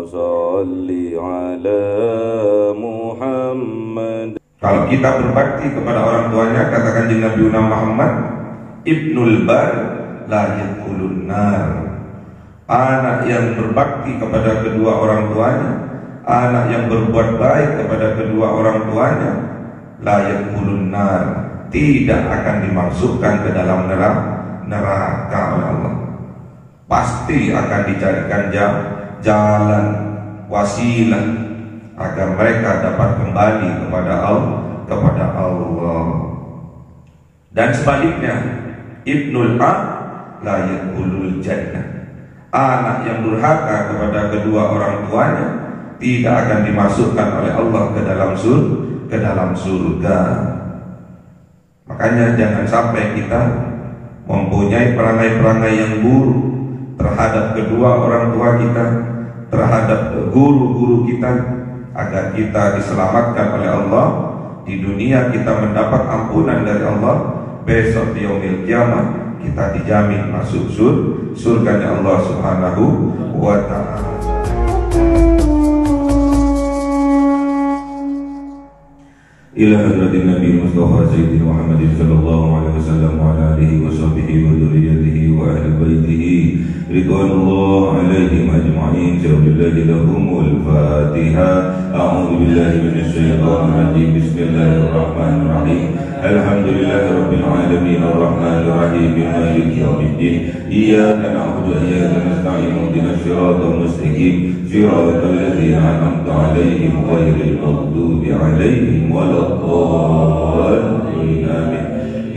salli ala Muhammad. Kalau kita berbakti kepada orang tuanya, katakan di Nabi Muhammad, Ibnul Bar la yadkhulun nar. Anak yang berbakti kepada kedua orang tuanya, anak yang berbuat baik kepada kedua orang tuanya, la yadkhulun nar, tidak akan dimasukkan ke dalam neraka oleh Allah. Pasti akan dicarikan jalan wasilah agar mereka dapat kembali kepada Allah. Dan sebaliknya, Ibnul Ab la yadkhulul jannah. Anak yang durhaka kepada kedua orang tuanya tidak akan dimasukkan oleh Allah ke dalam surga. Makanya jangan sampai kita mempunyai perangai-perangai yang buruk terhadap kedua orang tua kita, terhadap guru-guru kita, agar kita diselamatkan oleh Allah. Di dunia kita mendapat ampunan dari Allah, besok di yaumil kiamat kita dijamin masuk surganya Allah Subhanahu wa ta'ala. Ila hadratin Nabi Mustafa Sayyidina Muhammad sallallahu alaihi wasallam wa ala alihi wa sahbihi wa dzurriyyatihi wa ahli baitihi ridwanullah alaihim ajma'in. Billahi lahumul Fatiha. A'udzu billahi minasy syaithanir rajim. Bismillahirrahmanirrahim. Alhamdulillahi rabbil alamin arrahmanir rahim maliki yaumiddin. Iyyaka na'budu wa iyyaka nasta'in ihdinas siratal mustaqim siratal ladzina an'amta 'alaihim ghairil maghdubi 'alaihim waladdallin. Amin.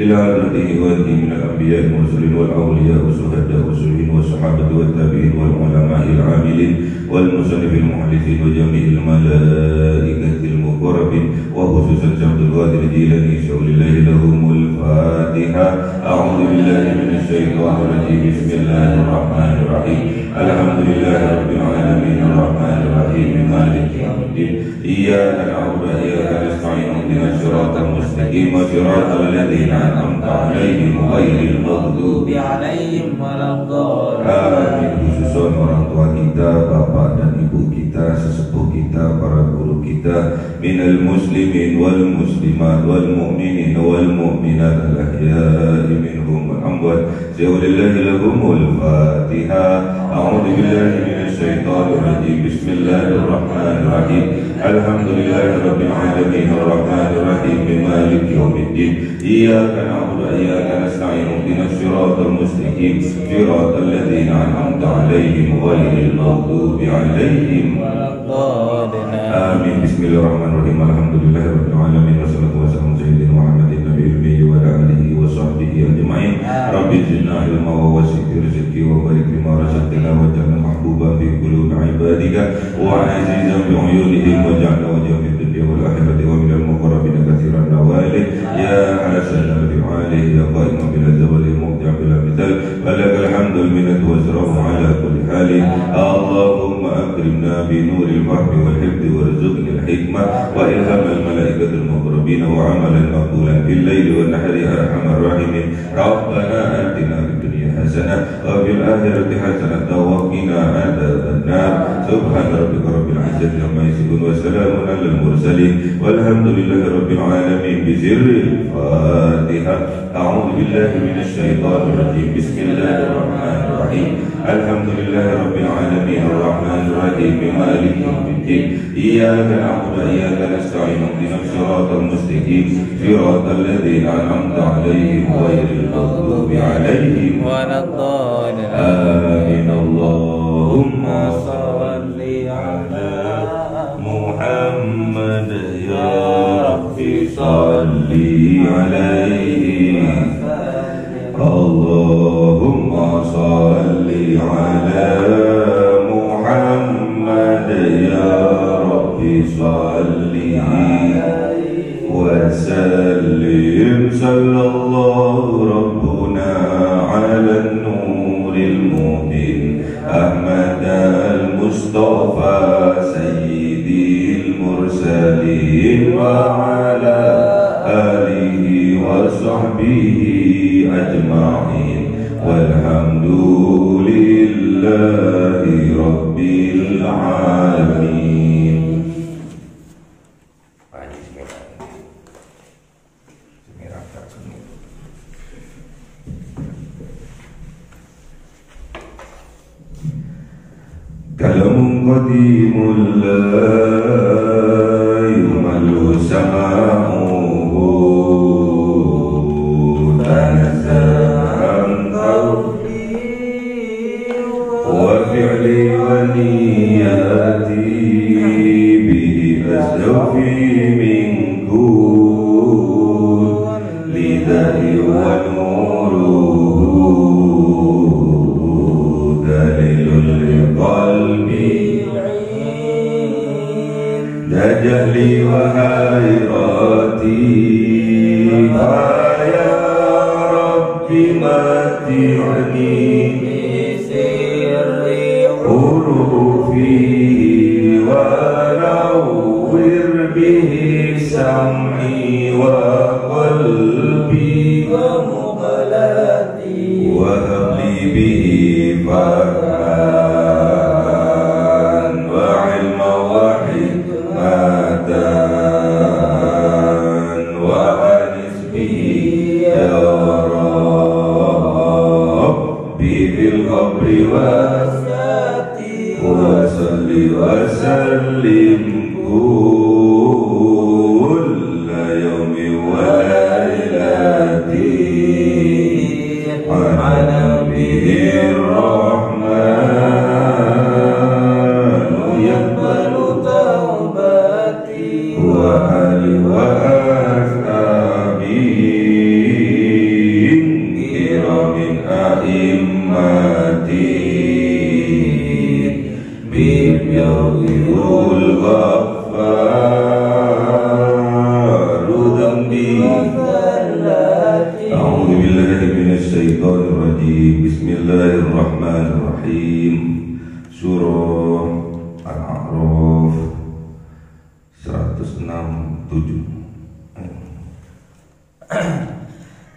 Ila hadratihi wa min al-anbiya'i wal mursalin wal awliya'i was shuhada'i was shahidin was sahabati wat tabi'in wal ulama'il 'amilin wal musannifil muhaddithin wa jami'il malaikatil muqarrabin wa khususan Abdul Qadir Jilani syaulillahi lahumul Fatiha. A'udzu billahi minasy syaithanir rajim. Bismillahirrahmanirrahim. Alhamdulillahi rabbil alamin arrahmanir rahim maliki yaumiddin. Iyyaka na'budu wa iyyaka nasta'in ihdinas siratal mustaqim siratal ladzina an'amta 'alaihim ghairil maghdubi 'alaihim waladdallin. Amin. Khususan orang tua kita, bapak dan ibu kita, sesepuh kita, para guru kita, minal muslimin wal muslimat wal mu'minin wal mu'minat al-ahya'i minhum wal amwat. Syaulillahi lahumul Fatiha. A'udzu billahi minasy syaithanir rajim. Bismillahirrahmanirrahim. Alhamdulillahi rabbil alamin arrahmanir rahim maliki yaumiddin. Iyyaka na'budu wa iyyaka nasta'in ihdinas siratal mustaqim siratal ladzina an'amta 'alaihim ghairil maghdubi 'alaihim waladdallin. Amin. Bismillahirrahmanirrahim. Alhamdulillahi rabbil alamin wassalatu wassalamu ala sayyidina Muhammadin nabiyil ummi wa ala alihi wa sahbihi ajma'in. Rabbi zidna ilma wa wasi' rizqi wa barik lima razaqtana waj'alna mahbuban fi qulubi ibadika wa azizan bi 'uyunihim waj'alna wajhan fid dunya wal akhirati wa minal muqarrabin katsiran nawali ya hasan fi 'alihi ya qa'iman bil zawali muqti'an bil mithal balagal hamdul minnatu wa sarafu ala kulli halin. Allahumma akrimna bi nuril fahmi wal hifdhi warzuqna al hikmah wa ilham al malaikatil muqarrabin wa amalan maqbulan fil laili wan nahari ya arhamar rahimin. Rabbana atina fid dunya hasanah wa fil akhirati hasanah wa qina adzaban nar. Subhana rabbika rabbil izzati amma yasifun wa salamun alal mursalin walhamdulillahi rabbil alamin. Bi sirril Fatiha. A'udzu billahi minasy syaithanir rajim. Bismillahirrahmanirrahim. Alhamdulillahi rabbil alamin arrahmanir rahim maliki yaumiddin. Iyyaka na'budu wa iyyaka nasta'in ihdinas siratal mustaqim siratal ladzina an'amta 'alaihim ghairil maghdubi 'alaihim waladdallin. Amin. Allahumma shalli 'ala Muhammad ya Rabbi shalli 'alaihi. Allahumma shalli 'ala Muhammad ya Rabbi shalli wa sallim. Sallallahu rabbuna 'ala an-nuril mubin Ahmad al-Mustafa sayyidil mursalin wa 'ala alihi wa sahbihi ajma'in walhamdulillah. Alhamdulillahi Rabbil Alamin. Kalamun qadimul la yumallu sama'uhu tanazzahan qawli wa fi'li wa niyati bihi asdafi minkun lidai wa nuruhu dalilul qalbi dajali wa hayrati ya rabbi mati'ni bisirri hurufi wa nawwir bihi sam'i wa qalbi wa muqalati wa habli bihi farhan wa ilma wa hikmatan wa anis bihi ya rabbi fil qabri wa salli wa sallim kulla yawmi wa lailatin ala nabiyir rahman yaqbalu taubati wa ali wa ashabi kiramin a'immati biyawil ghaffar dhanbi. A'udzu billahi minasy syaithanir rajim. Bismillahirrahmanirrahim. Surah Al-A'raf 167.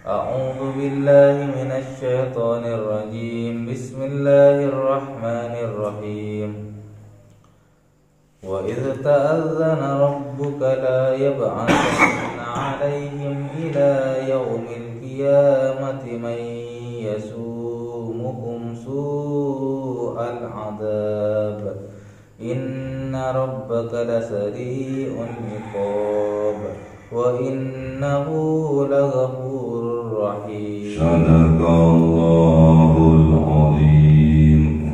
A'udzu billahi minasy syaithanir rajim. Bismillahirrahmanirrahim. Wa idh ta'adzana rabbuka la yab'athanna 'alaihim ila yaumil qiyamati man yasumuhum su'al 'adzab. Inna rabbaka lasari'ul 'iqab wa innahu laghafurur rahim. Sadaqallahul azim.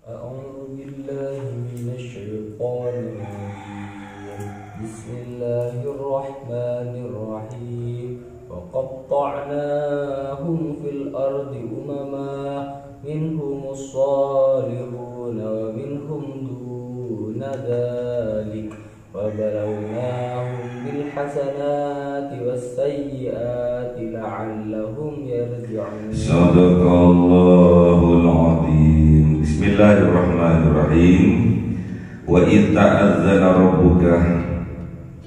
A'udzu billahi minasy syaithanir rajim. Bismillahirrahmanirrahim. Wa qatta'nahum fil ardi umama minhumus salihun wa minhum duna dhalik wa balawnahum bil hasanati was sayyiati la'allahum yarji'un. Sadaqallahul azim. Bismillahirrahmanirrahim. Wa idh ta'adzana rabbuka,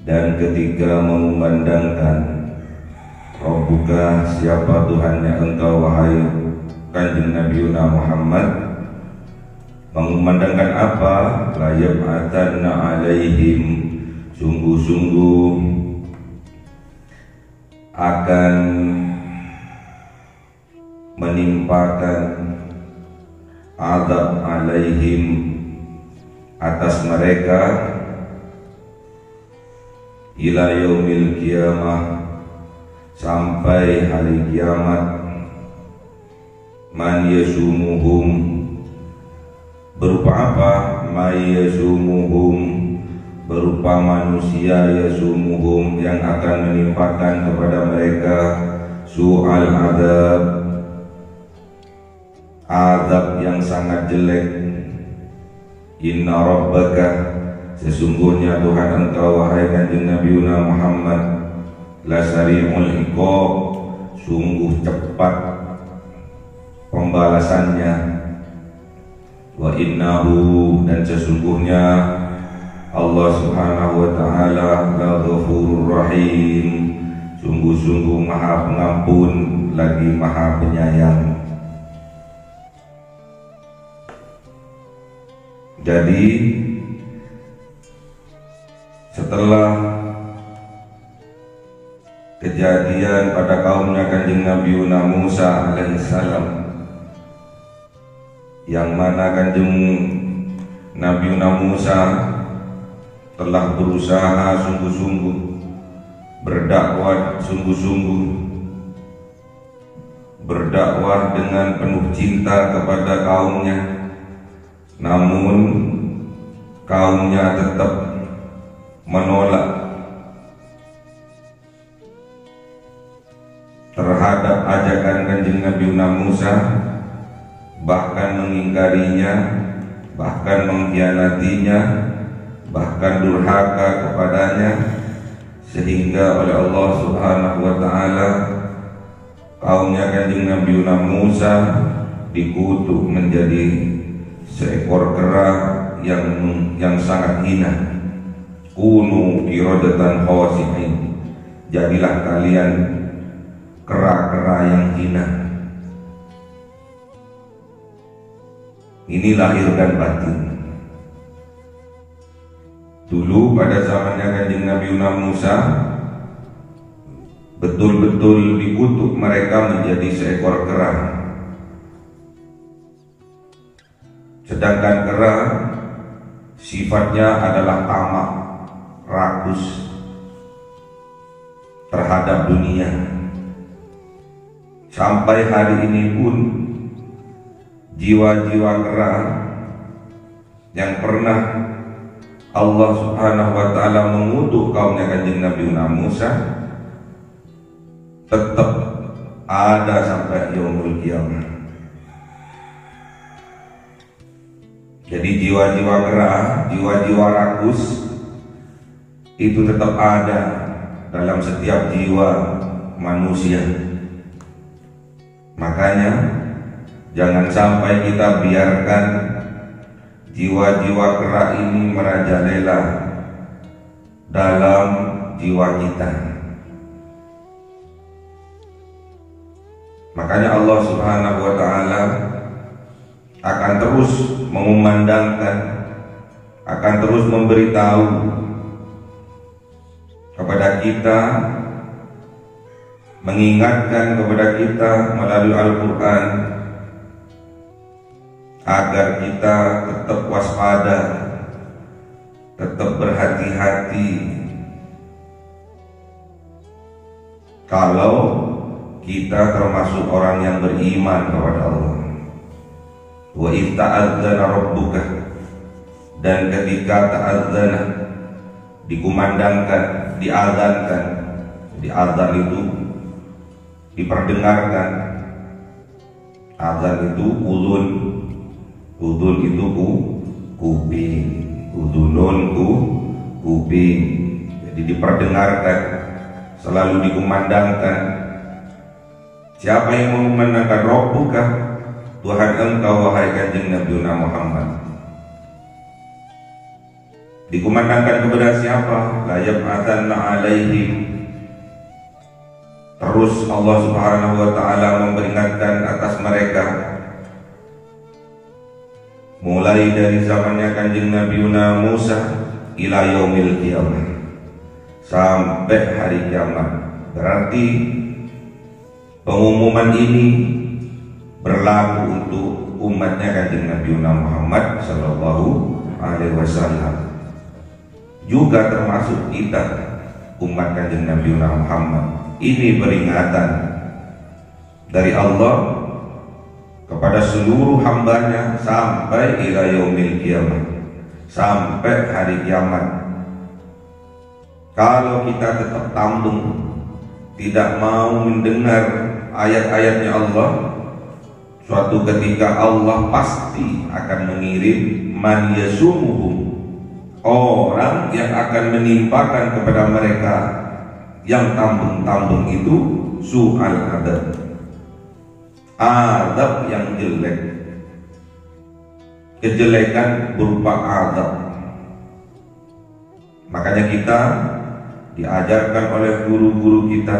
dan ketika mengumandangkan Rabbuka, siapa Tuhannya engkau wahai Kanjeng Nabiuna Muhammad, mengumandangkan apa? La yab'atsanna alaihim, sungguh-sungguh akan menimpakan azab alaihim atas mereka ila yaumil qiyamah, sampai hari kiamat, man yasumuhum, berupa apa? Man yasumuhum, berupa manusia yasumuhum, yang akan menimpakan kepada mereka su'al adab, azab yang sangat jelek. Inna rabbaka, sesungguhnya Tuhan engkau wahai Kanjeng Nabiuna Muhammad, lasari'ul iqab, sungguh cepat pembalasannya. Wa innahu, dan sesungguhnya Allah Subhanahu wa ta'ala la ghafurur rahim, sungguh-sungguh maha pengampun lagi maha penyayang. Jadi setelah kejadian pada kaumnya Kanjeng Nabi Musa alaihissalam, yang mana Kanjeng Nabi Musa telah berusaha sungguh-sungguh, berdakwah sungguh-sungguh, berdakwah dengan penuh cinta kepada kaumnya, namun kaumnya tetap menolak terhadap ajakan Kanjeng Nabi Musa, bahkan mengingkarinya, bahkan mengkhianatinya, bahkan durhaka kepadanya, sehingga oleh Allah Subhanahu wa taala kaumnya Kanjeng Nabi Musa dikutuk menjadi seekor kera yang sangat hina. Kunu qiradatan khawasi'in, jadilah kalian kera-kera yang hina. Ini lahir dan batin. Dulu pada zamannya Kanjeng Nabi Musa betul-betul dikutuk mereka menjadi seekor kera. Sedangkan kera sifatnya adalah tamak, rakus terhadap dunia. Sampai hari ini pun jiwa-jiwa kera yang pernah Allah Subhanahu wa taala mengutuk kaumnya Kanjeng Nabi Musa tetap ada sampai yaumul qiyamah. Jadi jiwa-jiwa kera, jiwa-jiwa rakus itu tetap ada dalam setiap jiwa manusia. Makanya jangan sampai kita biarkan jiwa-jiwa kera ini merajalela dalam jiwa kita. Makanya Allah Subhanahu wa taala akan terus mengumandangkan, akan terus memberitahu kepada kita, mengingatkan kepada kita melalui Al-Quran agar kita tetap waspada, tetap berhati-hati kalau kita termasuk orang yang beriman kepada Allah. Wa idh ta'adzana rabbuka, dan ketika ta'adzana dikumandangkan, diazankan, diazan itu diperdengarkan, azan itu udhun, udhun itu kuping, udhunun kuping, jadi diperdengarkan, selalu dikumandangkan. Siapa yang mengumandangkan Rabbuka, Tuhan engkau wahai Kanjeng Nabi Muhammad? Dikumandangkan kepada siapa? La yab'atsanna alaihim. Terus Allah Subhanahu wa taala memperingatkan atas mereka mulai dari zamannya Kanjeng Nabi Musa ila yaumil qiyamah, sampai hari kiamat. Berarti pengumuman ini berlaku untuk umatnya Kanjeng Nabi Muhammad sallallahu alaihi wasallam, juga termasuk kita umat Kanjeng Nabi Muhammad. Ini peringatan dari Allah kepada seluruh hambanya sampai ila yaumil qiyamah, sampai hari kiamat. Kalau kita tetap tanggung, tidak mau mendengar ayat-ayatnya Allah, suatu ketika Allah pasti akan mengirim man yasumuhum, orang yang akan menimpakan kepada mereka yang tambung-tambung itu su'al adab, adab yang jelek, kejelekan berupa adab. Makanya kita diajarkan oleh guru-guru kita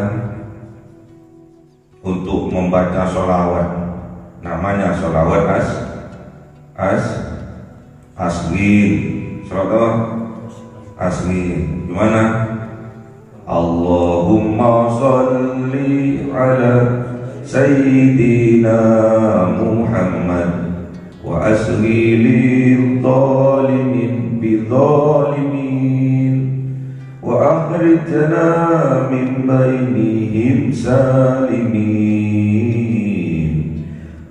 untuk membaca sholawat, namanya sholawat Aswin. Surat apa? Aswin. Gimana? Allahumma sholli ala Sayyidina Muhammad wa asli lil zalimin bidzalimin wa akhrijna min bainihim salimin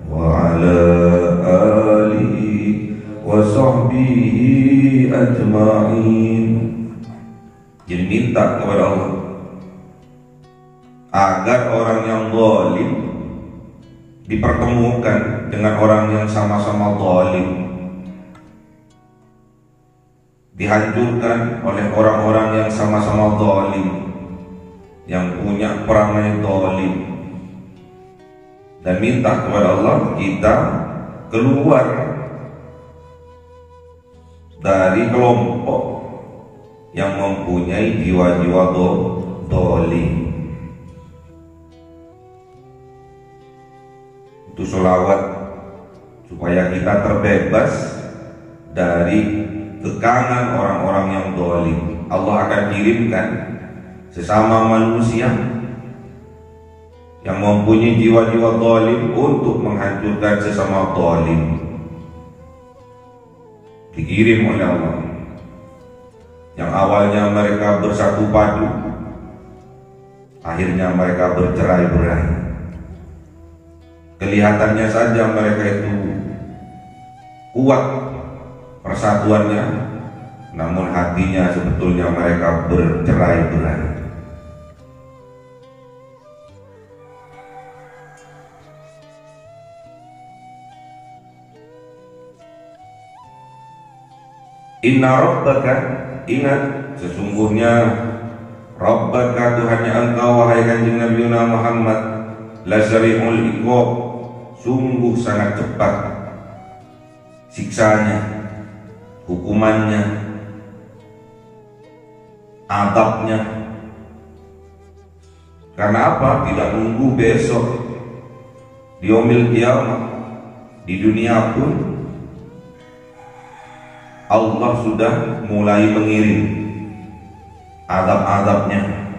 wa ala alihi wa sahbihi ajma'in. Jadi minta kepada Allah agar orang yang zalim dipertemukan dengan orang yang sama-sama zalim, dihancurkan oleh orang-orang yang sama-sama zalim, yang punya perangai zalim, dan minta kepada Allah kita keluar dari kelompok yang mempunyai jiwa-jiwa zalim. Itu sholawat supaya kita terbebas dari kekangan orang-orang yang zalim. Allah akan kirimkan sesama manusia yang mempunyai jiwa-jiwa zalim untuk menghancurkan sesama zalim. Dikirim oleh Allah. Yang awalnya mereka bersatu padu, akhirnya mereka bercerai-berai. Kelihatannya saja mereka itu kuat persatuannya, namun hatinya sebetulnya mereka bercerai-berai. Inna rabbaka, ingat sesungguhnya Rabbaka, Tuhannya engkau wahai kanjeng Nabi Muhammad, lasari'ul iqab, sungguh sangat cepat siksanya, hukumannya, adabnya. Karena apa? Tidak nunggu besok di yaumil qiyamah, di dunia pun Allah sudah mulai mengirim adab-adabnya,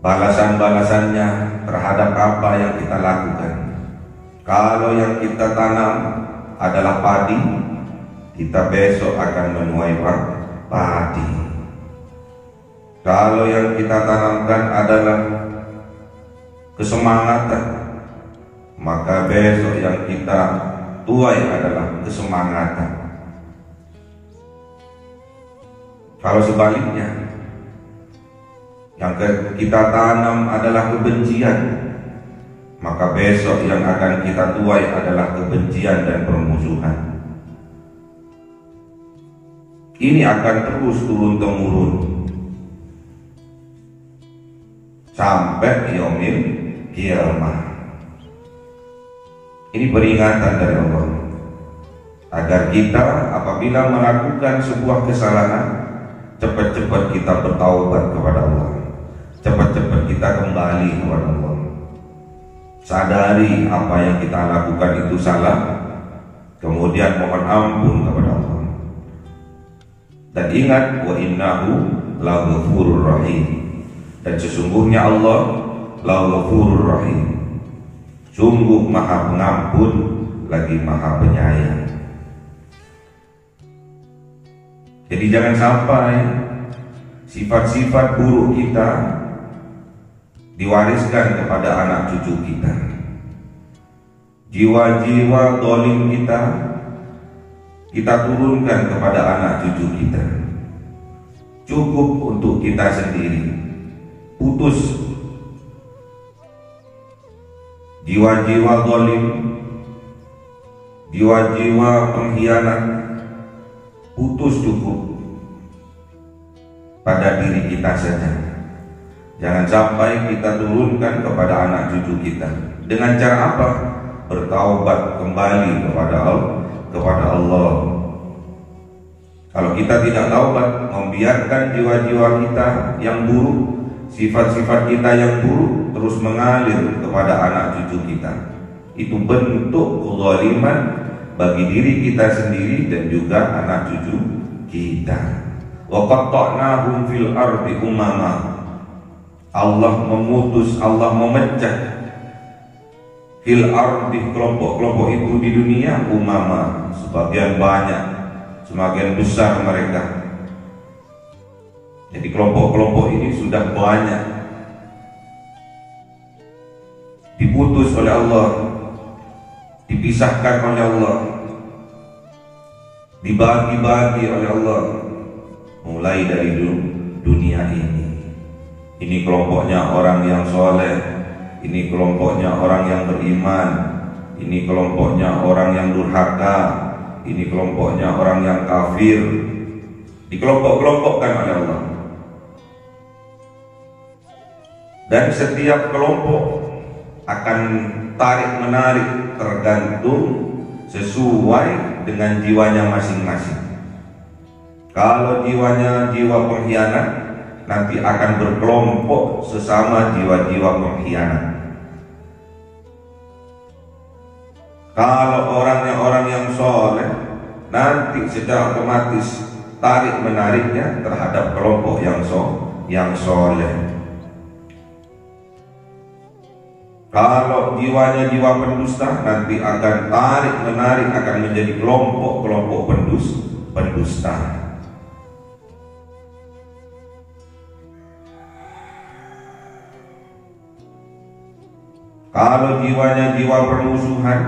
balasan-balasannya terhadap apa yang kita lakukan. Kalau yang kita tanam adalah padi, kita besok akan menuai padi. Kalau yang kita tanamkan adalah kesemangatan, maka besok yang kita tuai adalah kesemangatan. Kalau sebaliknya, yang kita tanam adalah kebencian, maka besok yang akan kita tuai adalah kebencian dan permusuhan. Ini akan terus turun-temurun sampai yaumil qiyamah. Ini peringatan dari Allah agar kita apabila melakukan sebuah kesalahan, cepat-cepat kita bertaubat kepada Allah, cepat-cepat kita kembali kepada Allah, sadari apa yang kita lakukan itu salah, kemudian mohon ampun kepada Allah, dan ingat wa innahu laghafurur rahim, dan sesungguhnya Allah laghafurur rahim, sungguh maha pengampun lagi maha penyayang. Jadi jangan sampai sifat-sifat buruk kita diwariskan kepada anak cucu kita. Jiwa-jiwa zalim kita turunkan kepada anak cucu kita. Cukup untuk kita sendiri. Putus jiwa-jiwa zalim, jiwa-jiwa pengkhianat, putus cukup pada diri kita saja. Jangan sampai kita turunkan kepada anak cucu kita. Dengan cara apa? Bertaubat kembali kepada Allah. Kalau kita tidak taubat, membiarkan jiwa-jiwa kita yang buruk, sifat-sifat kita yang buruk terus mengalir kepada anak cucu kita, itu bentuk kezaliman bagi diri kita sendiri dan juga anak cucu kita. Wa qatta'nahum fil ardi umama. Allah memutus, Allah memecah fil ardi, kelompok-kelompok itu di dunia, umama, sebagian banyak, semakin besar mereka. Jadi kelompok-kelompok ini sudah banyak, diputus oleh Allah, dipisahkan oleh Allah, dibagi-bagi oleh Allah, mulai dari dunia ini. Ini kelompoknya orang yang soleh, ini kelompoknya orang yang beriman, ini kelompoknya orang yang durhaka, ini kelompoknya orang yang kafir. Dikelompok-kelompokkan oleh Allah. Dan setiap kelompok akan tarik-menarik tergantung sesuai dengan jiwanya masing-masing. Kalau jiwanya jiwa pengkhianat, nanti akan berkelompok sesama jiwa-jiwa pengkhianat. Kalau orangnya orang yang soleh, nanti secara otomatis tarik-menariknya terhadap kelompok yang soleh. Kalau jiwanya jiwa pendusta, nanti akan tarik-menarik, akan menjadi kelompok-kelompok pendusta. Kalau jiwanya jiwa permusuhan,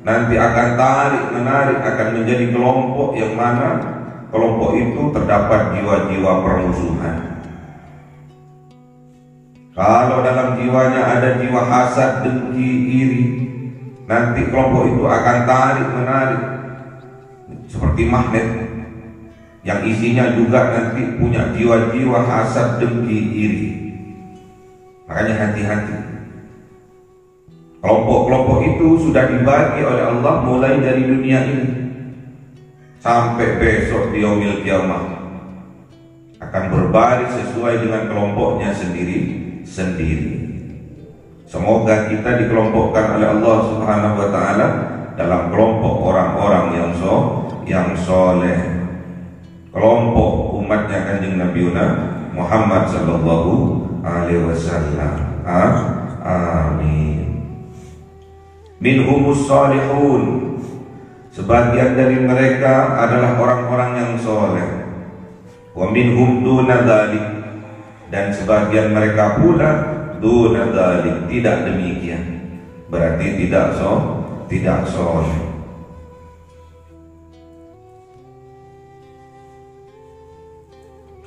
nanti akan tarik-menarik, akan menjadi kelompok yang mana kelompok itu terdapat jiwa-jiwa permusuhan. Kalau dalam jiwanya ada jiwa hasad, dengki, iri, nanti kelompok itu akan tarik-menarik seperti magnet yang isinya juga nanti punya jiwa-jiwa hasad, dengki, iri. Makanya hati-hati. Kelompok-kelompok itu sudah dibagi oleh Allah mulai dari dunia ini sampai besok di yaumil qiyamah, akan berbaris sesuai dengan kelompoknya sendiri. Semoga kita dikelompokkan oleh Allah Subhanahu wa taala dalam kelompok orang-orang yang soleh, kelompok umatnya Kanjeng Nabi Muhammad sallallahu alaihi wasallam. Amin. Minhumus salihun, sebagian dari mereka adalah orang-orang yang soleh. Wa minhum duna dzalik, dan sebagian mereka pula duna dzalik, tidak demikian, berarti tidak soleh.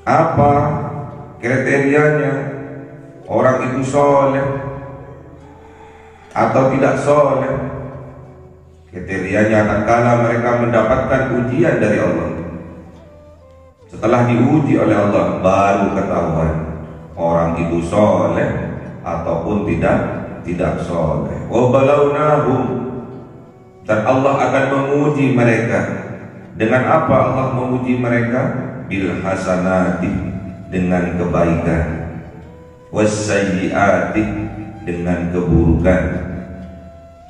Apa kriterianya orang itu soleh atau tidak soleh? Kriterianya tatkala mereka mendapatkan ujian dari Allah. Setelah diuji oleh Allah, baru ketahuan orang itu soleh ataupun tidak soleh. Wa balawnahum, dan Allah akan menguji mereka. Dengan apa Allah menguji mereka? Bil hasanati, dengan kebaikan, wassayyiati, dengan keburukan.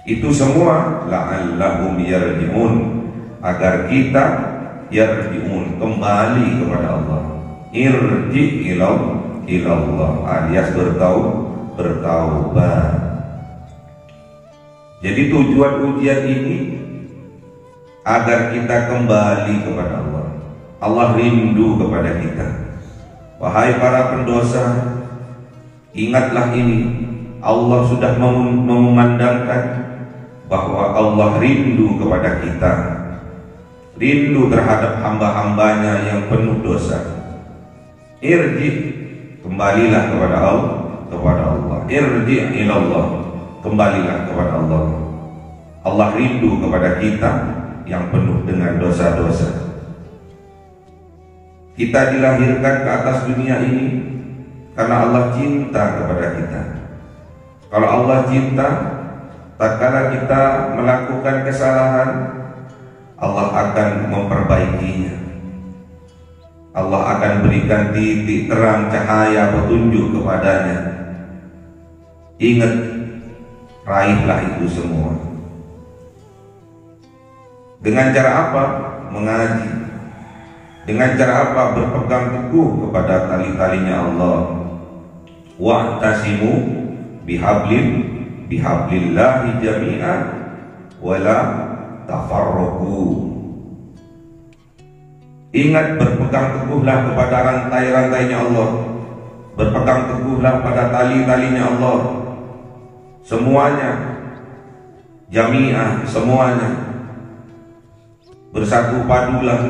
Itu semua la'allahum yarji'un, agar kita yarji'un, kembali kepada Allah. Irji' ilallah, alias bertaubat. Jadi tujuan ujian ini agar kita kembali kepada Allah. Allah rindu kepada kita. Wahai para pendosa, ingatlah ini. Allah sudah memandangkan bahwa Allah rindu kepada kita, rindu terhadap hamba-hambanya yang penuh dosa. Irji, kembalilah kepada Allah. Irji ilallah, kembalilah kepada Allah. Allah rindu kepada kita yang penuh dengan dosa-dosa. Kita dilahirkan ke atas dunia ini karena Allah cinta kepada kita. Kalau Allah cinta, tatkala kita melakukan kesalahan, Allah akan memperbaikinya. Allah akan berikan titik terang, cahaya, petunjuk kepadanya. Ingat, raihlah itu semua. Dengan cara apa? Mengaji. Dengan cara apa? Berpegang teguh kepada tali-talinya Allah. Wa'tasimu bihablillahi jami'an wala tafarraqu. Ingat, berpegang teguhlah kepada rantai-rantainya Allah. Berpegang teguhlah pada tali-talinya Allah. Semuanya, jami'ah, semuanya. Bersatu padulah,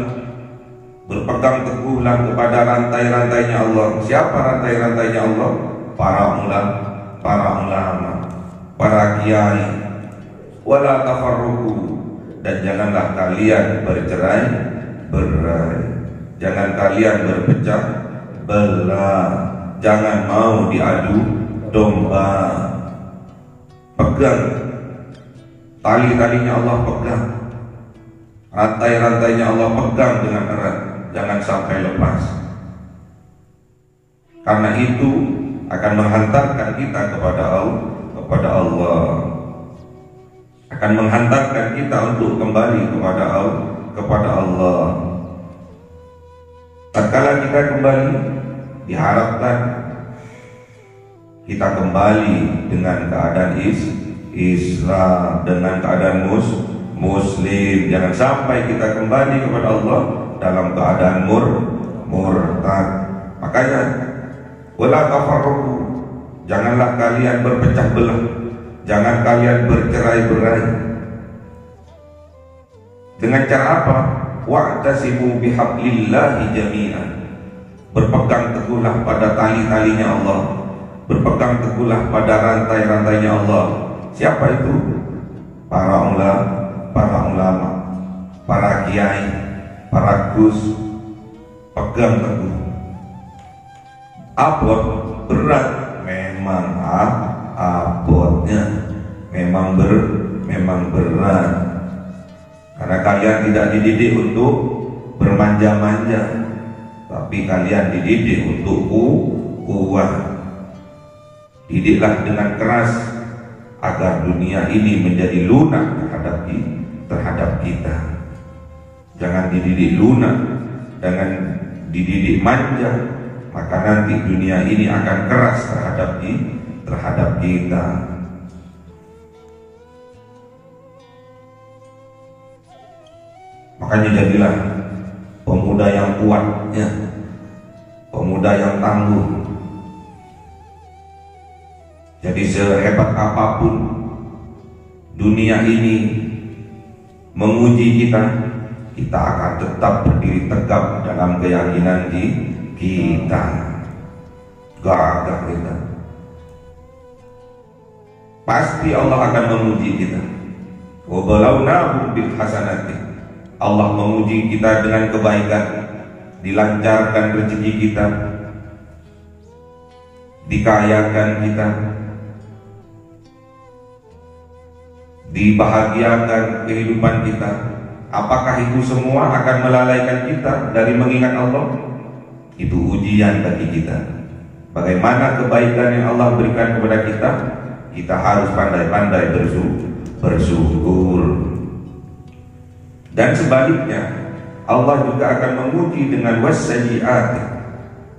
berpegang teguhlah kepada rantai-rantainya Allah. Siapa rantai-rantainya Allah? Para ulama, para kiai. Wala tafarruqu, dan janganlah kalian bercerai-berai. Jangan kalian berpecah belah. Jangan mau diadu domba. Pegang tali-talinya Allah, pegang rantai-rantainya Allah, pegang dengan erat. Jangan sampai lepas. Karena itu akan menghantarkan kita kepada Allah. Akan menghantarkan kita untuk kembali kepada Allah. Tatkala kita kembali, diharapkan kita kembali dengan keadaan Islam, dengan keadaan Muslim. Jangan sampai kita kembali kepada Allah dalam keadaan murtad. Makanya wala tafarruqu, janganlah kalian berpecah belah, jangan kalian bercerai-berai. Dengan cara apa? Wa'tasimu bihablillahi jami'an. Berpegang teguhlah pada tali-talinya Allah. Berpegang teguhlah pada rantai-rantainya Allah. Siapa itu? Para ulama, para kiai, para gus. Pegang teguh. Abot, berat, memang abotnya, memang berat. Karena kalian tidak dididik untuk bermanja-manja, tapi kalian dididik untuk kuat. Didiklah dengan keras agar dunia ini menjadi lunak terhadap kita. Jangan dididik lunak, jangan dididik manja, maka nanti dunia ini akan keras terhadap kita. Makanya jadilah pemuda yang kuat, ya, pemuda yang tangguh. Jadi sehebat apapun dunia ini menguji kita, kita akan tetap berdiri tegak dalam keyakinan kita. Gagah kita. Pasti Allah akan menguji kita. Wa balawnahum bil hasanati. Allah menguji kita dengan kebaikan, dilancarkan rezeki kita, dikayakan kita, dibahagiakan kehidupan kita. Apakah itu semua akan melalaikan kita dari mengingat Allah? Itu ujian bagi kita. Bagaimana kebaikan yang Allah berikan kepada kita, kita harus pandai-pandai bersyukur. Dan sebaliknya, Allah juga akan menguji dengan wassayiat,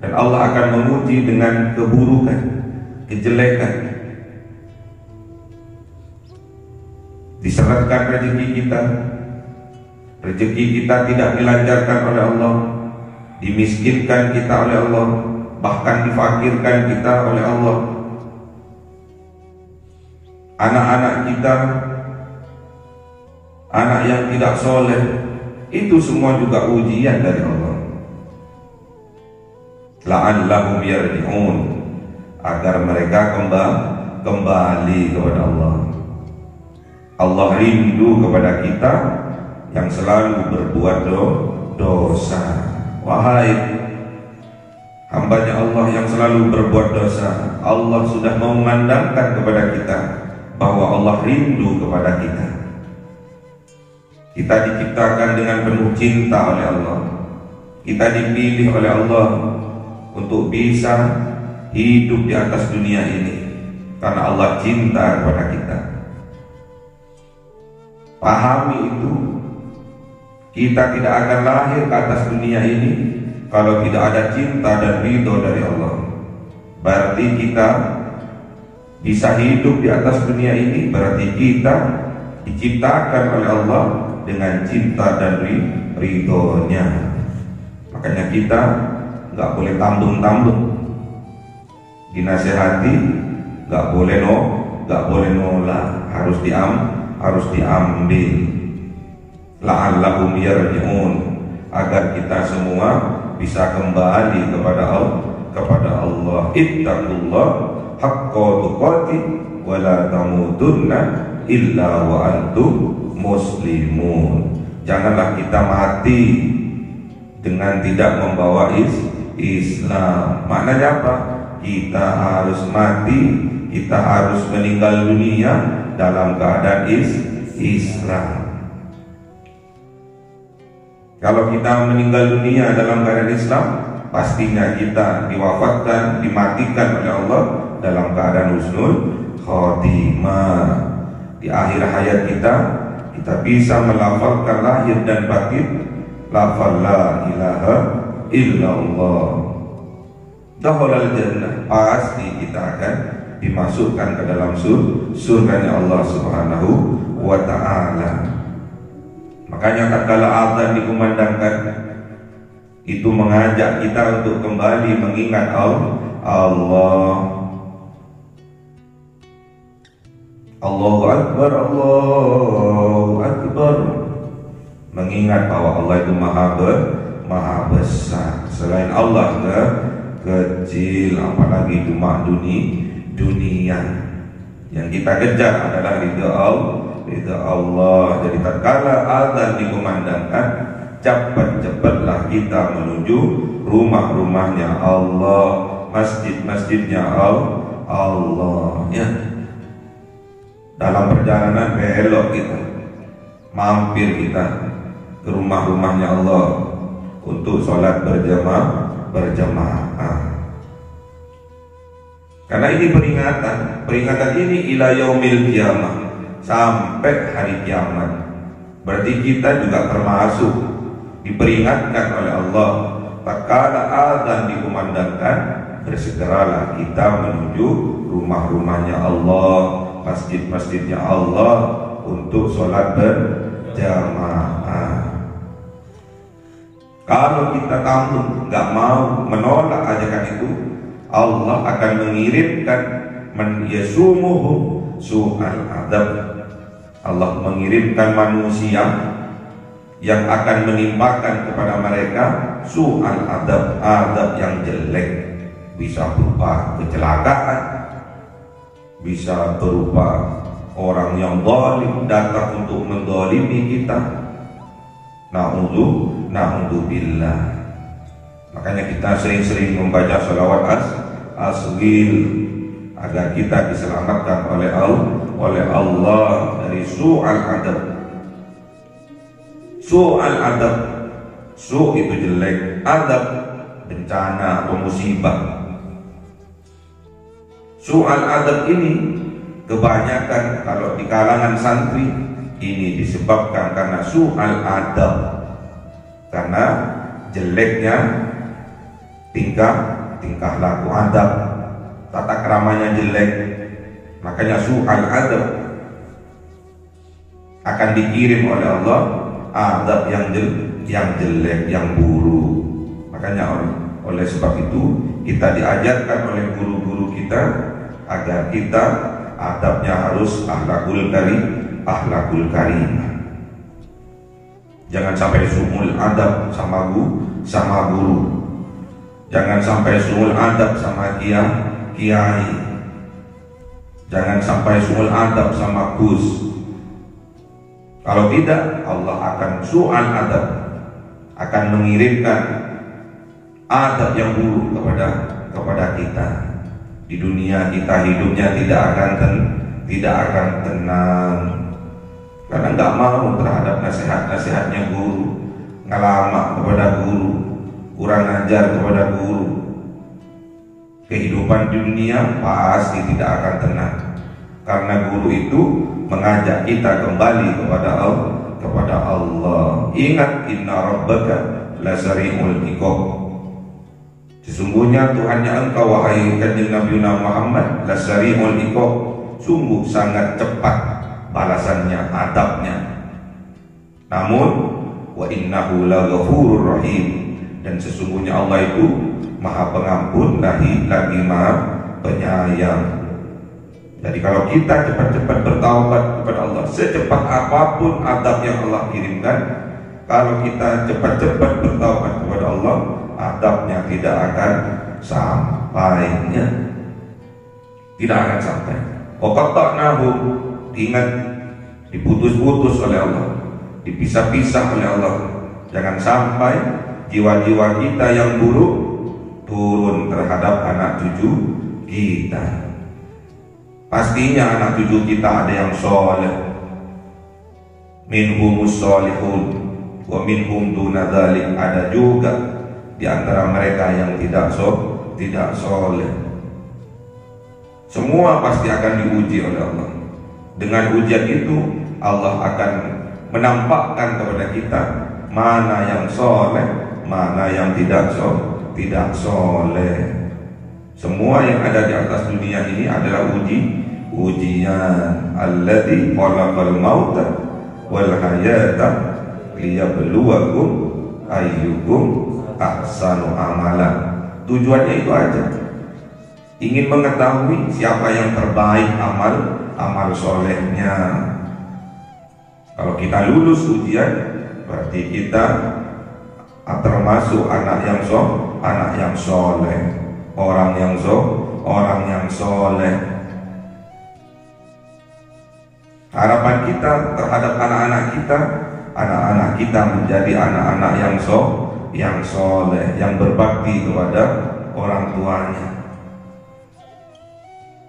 dan Allah akan menguji dengan keburukan, kejelekan. Diseretkan rezeki kita tidak dilancarkan oleh Allah, dimiskinkan kita oleh Allah, bahkan difakirkan kita oleh Allah. Anak-anak kita, anak yang tidak soleh, itu semua juga ujian dari Allah. La'allahum yarji'un, agar mereka kembali kepada Allah. Allah rindu kepada kita yang selalu berbuat dosa. Wahai hambanya Allah yang selalu berbuat dosa, Allah sudah memandangkan kepada kita bahwa Allah rindu kepada kita. Kita diciptakan dengan penuh cinta oleh Allah. Kita dipilih oleh Allah untuk bisa hidup di atas dunia ini karena Allah cinta kepada kita. Pahami itu, Kita tidak akan lahir ke atas dunia ini kalau tidak ada cinta dan ridho dari Allah. Berarti kita bisa hidup di atas dunia ini, berarti kita diciptakan oleh Allah dengan cinta dan ridhonya. Makanya kita nggak boleh tambung-tambung, dinasehati nggak boleh nolak, harus diambil. La'allahum yarji'un, agar kita semua bisa kembali kepada Allah. Ittaqullah haqqa tuqatih wa la tamutunna illa wa antum muslimun. Janganlah kita mati dengan tidak membawa Islam. Maknanya apa? Kita harus mati, kita harus meninggal dunia dalam keadaan Islam. Kalau kita meninggal dunia dalam keadaan Islam, pastinya kita diwafatkan, dimatikan oleh Allah dalam keadaan husnul khotimah. Di akhir hayat kita bisa melafalkan lahir dan batin lafal la ilaha illallah. Dakhalal jannah, pasti kita akan dimasukkan ke dalam surganya Allah Subhanahu wa ta'ala. Makanya tatkala azan dikumandangkan, itu mengajak kita untuk kembali mengingat Allah. Allahu Akbar, Allahu Akbar. Mengingat bahwa Allah itu maha besar. Selain Allah kecil, apalagi cuma dunia. Yang kita kejar adalah ridha Allah. Jadi tatkala azan dikumandangkan, cepat-cepatlah kita menuju rumah-rumahnya Allah, masjid-masjidnya Allah. Ya. Dalam perjalanan belok kita, mampir kita ke rumah-rumahnya Allah untuk sholat berjamaah. Karena ini peringatan ini ila yaumil qiyamah, sampai hari kiamat. Berarti kita juga termasuk diperingatkan oleh Allah. Tatkala azan dikumandangkan, bersegeralah kita menuju rumah-rumahnya Allah, masjid-masjidnya Allah untuk sholat berjamaah. Kalau kita tambung, nggak mau menolak ajakan itu, Allah akan mengirimkan yasumuhum su'al adab. Allah mengirimkan manusia yang akan menimpakan kepada mereka su'al adab yang jelek. Bisa berupa kecelakaan, bisa berupa orang yang zalim datang untuk menzalimi kita. Na'udzubillah. Makanya kita sering-sering membaca sholawat asghil agar kita diselamatkan oleh Allah dari su'al adab. Su'al adab, su' itu jelek, adab bencana atau musibah. Su'al adab ini kebanyakan kalau di kalangan santri ini disebabkan karena su'al adab, karena jeleknya tingkah laku adab, tata keramanya jelek. Makanya su'al adab akan dikirim oleh Allah adab yang jelek, yang buruk. Makanya oleh sebab itu kita diajarkan oleh guru-guru kita agar kita adabnya harus akhlakul karimah. Jangan sampai su'ul adab sama guru. Jangan sampai su'ul adab sama kiai. Jangan sampai su'ul adab sama gus. Kalau tidak, Allah akan su'al adab, akan mengirimkan adab yang buruk kepada kita. Di dunia kita hidupnya tidak akan tenang, karena nggak mau terhadap nasihatnya guru, ngalamak kepada guru, kurang ajar kepada guru. Kehidupan di dunia pasti tidak akan tenang, karena guru itu mengajak kita kembali kepada Allah. Ingat, inna rabbaka lasari'ul iqab. Sesungguhnya Tuhannya engkau wahai kanjeng Nabi Muhammad lasari'ul iqab, sungguh sangat cepat balasannya, adabnya. Namun wa innahu laghafurur rahim, dan sesungguhnya Allah itu Maha Pengampun lagi Maha Penyayang. Jadi kalau kita cepat-cepat bertaubat kepada Allah, secepat apapun adab yang Allah kirimkan, kalau kita cepat-cepat bertaubat kepada Allah, adabnya tidak akan sampainya, tidak akan sampai. Waqatta'nahum, ingat, diputus-putus oleh Allah, dipisah-pisah oleh Allah. Jangan sampai jiwa-jiwa kita yang buruk turun terhadap anak cucu kita. Pastinya anak cucu kita ada yang soleh, minhumus solihun wa minhum duna dzalik, ada juga di antara mereka yang tidak soleh. Semua pasti akan diuji oleh Allah. Dengan ujian itu Allah akan menampakkan kepada kita mana yang soleh, mana yang tidak soleh. Semua yang ada di atas dunia ini adalah ujian. Alladzi khalaqal mauta wal hayata liyabluwakum ayyukum ahsanu amala. Tujuannya itu aja, ingin mengetahui siapa yang terbaik amal solehnya. Kalau kita lulus ujian, berarti kita termasuk anak yang soleh, orang yang soleh. Harapan kita terhadap anak-anak kita menjadi anak-anak yang soleh, yang berbakti kepada orang tuanya.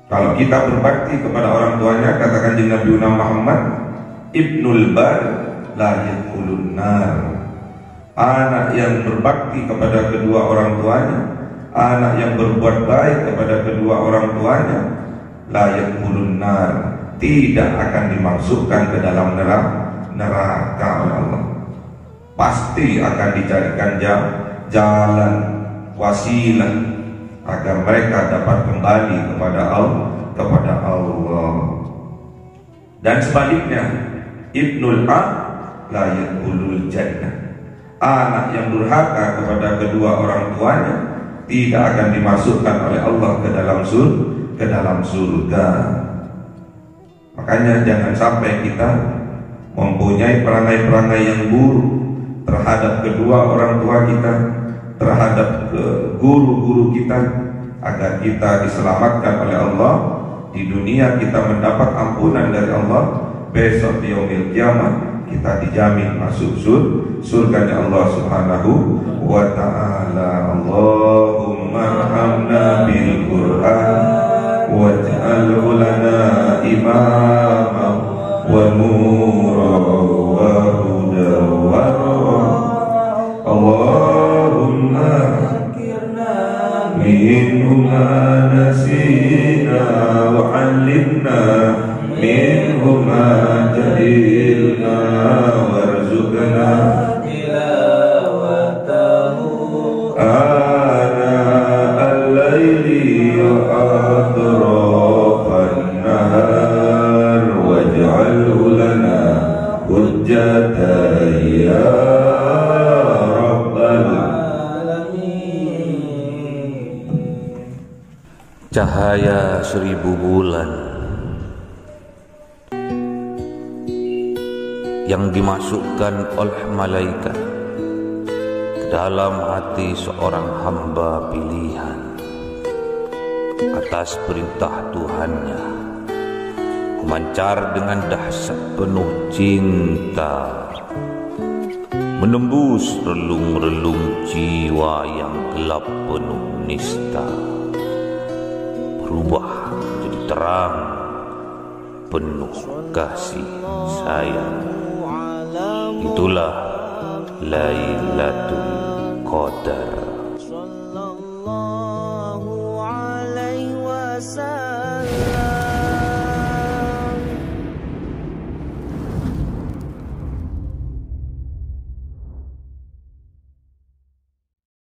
Kalau kita berbakti kepada orang tuanya, katakan di Nabi Muhammad, ibnul bar la yadkhulun nar. Anak yang berbakti kepada kedua orang tuanya, anak yang berbuat baik kepada kedua orang tuanya, la yadkhulun nar, tidak akan dimasukkan ke dalam neraka oleh Allah. Pasti akan dicarikan jalan wasilah agar mereka dapat kembali kepada Allah. Dan sebaliknya, ibnul aq la yadkhulul jannah. Anak yang durhaka kepada kedua orang tuanya tidak akan dimasukkan oleh Allah ke dalam surga. Makanya jangan sampai kita mempunyai perangai-perangai yang buruk terhadap kedua orang tua kita, terhadap guru-guru kita, agar kita diselamatkan oleh Allah. Di dunia kita mendapat ampunan dari Allah, besok di yaumil qiyamah kita dijamin masuk surga Allah Subhanahu wa ta'ala. Allahumma arhamna bil Qur'an waj'alhu lana imama wa nura wa huda wa Allahumma minhu ma nasina wa 'allimna minhu ma jahilna warzuqna tilawatahu ana al-laili wa atrafan nahar waj'alhu lana hujjatan ya rabbal alamin. Cahaya 1000 bulan yang dimasukkan oleh malaikat ke dalam hati seorang hamba pilihan atas perintah Tuhannya, memancar dengan dahsyat penuh cinta, menembus relung-relung jiwa yang gelap penuh nista, berubah menjadi terang penuh kasih sayang. Itulah Lailatul Qadar.